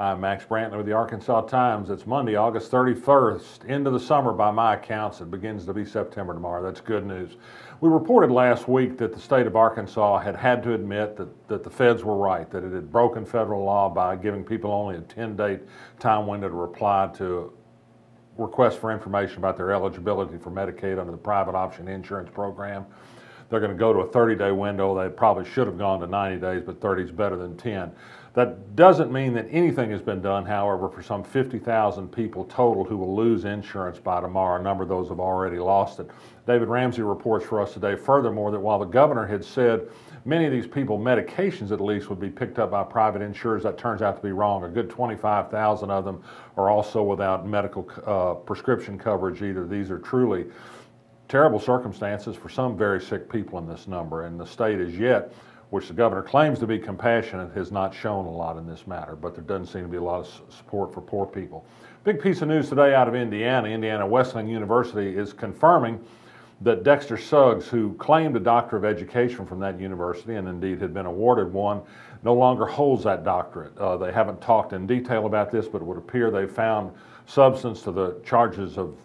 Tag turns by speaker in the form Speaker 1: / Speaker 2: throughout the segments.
Speaker 1: I'm Max Brantley with the Arkansas Times. It's Monday, August 31st, into the summer by my accounts. It begins to be September tomorrow. That's good news. We reported last week that the state of Arkansas had to admit that the feds were right, that it had broken federal law by giving people only a 10-day time window to reply to requests for information about their eligibility for Medicaid under the private option insurance program. They're going to go to a 30-day window. They probably should have gone to 90 days, but 30 is better than 10. That doesn't mean that anything has been done, however, for some 50,000 people total who will lose insurance by tomorrow. A number of those have already lost it. David Ramsey reports for us today, furthermore, that while the governor had said many of these people, medications at least, would be picked up by private insurers, that turns out to be wrong. A good 25,000 of them are also without medical prescription coverage either. These are truly terrible circumstances for some very sick people in this number, and the state as yet, which the governor claims to be compassionate, has not shown a lot in this matter, but there doesn't seem to be a lot of support for poor people. Big piece of news today out of Indiana. Indiana Wesleyan University is confirming that Dexter Suggs, who claimed a doctorate of education from that university and indeed had been awarded one, no longer holds that doctorate. They haven't talked in detail about this, but it would appear they found substance to the charges of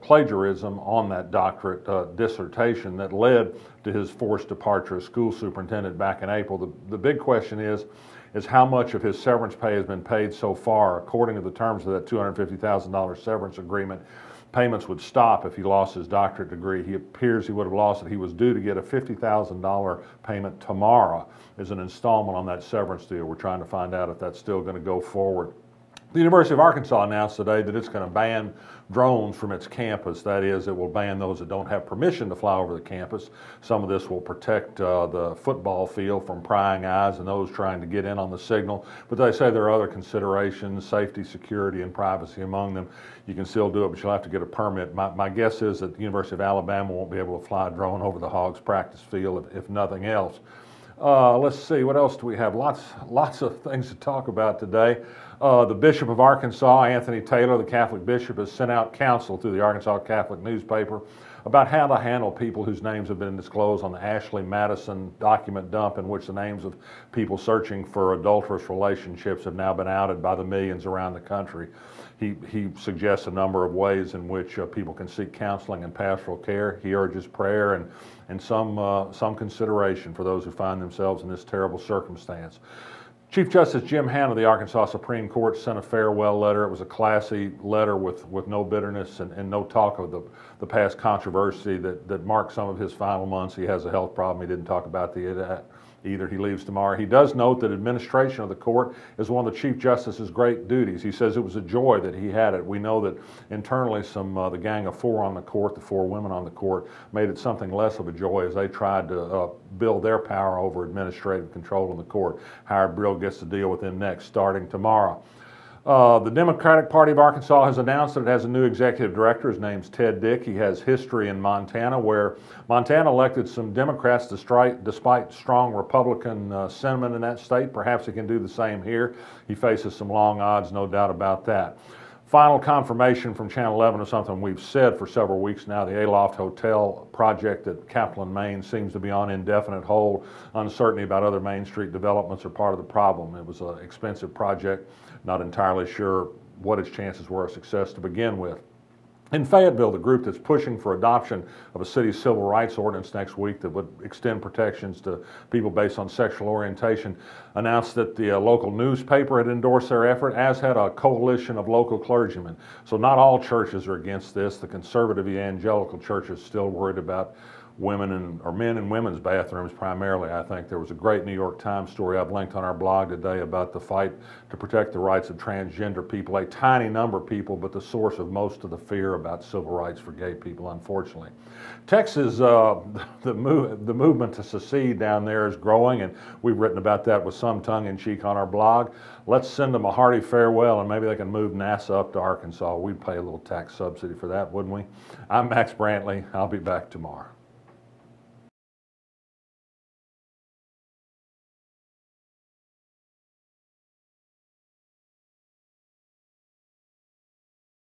Speaker 1: plagiarism on that doctorate dissertation that led to his forced departure as school superintendent back in April. The big question is how much of his severance pay has been paid so far. According to the terms of that $250,000 severance agreement, payments would stop if he lost his doctorate degree. He appears he would have lost it. He was due to get a $50,000 payment tomorrow as an installment on that severance deal. We're trying to find out if that's still going to go forward. The University of Arkansas announced today that it's going to ban drones from its campus. That is, it will ban those that don't have permission to fly over the campus. Some of this will protect the football field from prying eyes and those trying to get in on the signal. But they say there are other considerations, safety, security, and privacy among them. You can still do it, but you'll have to get a permit. My guess is that the University of Alabama won't be able to fly a drone over the Hogs practice field, if nothing else. Let's see, what else do we have? Lots of things to talk about today. The Bishop of Arkansas, Anthony Taylor, the Catholic bishop, has sent out counsel through the Arkansas Catholic newspaper about how to handle people whose names have been disclosed on the Ashley Madison document dump, in which the names of people searching for adulterous relationships have now been outed by the millions around the country. He suggests a number of ways in which people can seek counseling and pastoral care. He urges prayer and some consideration for those who find themselves in this terrible circumstance. Chief Justice Jim Hanna of the Arkansas Supreme Court sent a farewell letter. It was a classy letter with no bitterness and no talk of the past controversy that marked some of his final months. He has a health problem. He didn't talk about that either. He leaves tomorrow. He does note that administration of the court is one of the Chief Justice's great duties. He says it was a joy that he had it. We know that internally the gang of four on the court, the four women on the court, made it something less of a joy as they tried to build their power over administrative control in the court. Howard Brill gets to deal with them next, starting tomorrow. The Democratic Party of Arkansas has announced that it has a new executive director. His name's Ted Dick. He has history in Montana, where Montana elected some Democrats despite strong Republican sentiment in that state. Perhaps he can do the same here. He faces some long odds, no doubt about that. Final confirmation from Channel 11 of something we've said for several weeks now. The Aloft Hotel project at Kaplan, Main seems to be on indefinite hold. Uncertainty about other Main Street developments are part of the problem. It was an expensive project. Not entirely sure what its chances were of success to begin with. In Fayetteville, the group that's pushing for adoption of a city's civil rights ordinance next week that would extend protections to people based on sexual orientation announced that the local newspaper had endorsed their effort, as had a coalition of local clergymen. So not all churches are against this. The conservative evangelical church is still worried about women or men in women's bathrooms primarily. I think there was a great New York Times story I've linked on our blog today about the fight to protect the rights of transgender people, a tiny number of people, but the source of most of the fear about civil rights for gay people, unfortunately. Texas, the movement to secede down there is growing, and we've written about that with some tongue-in-cheek on our blog. Let's send them a hearty farewell, and maybe they can move NASA up to Arkansas. We'd pay a little tax subsidy for that, wouldn't we? I'm Max Brantley. I'll be back tomorrow.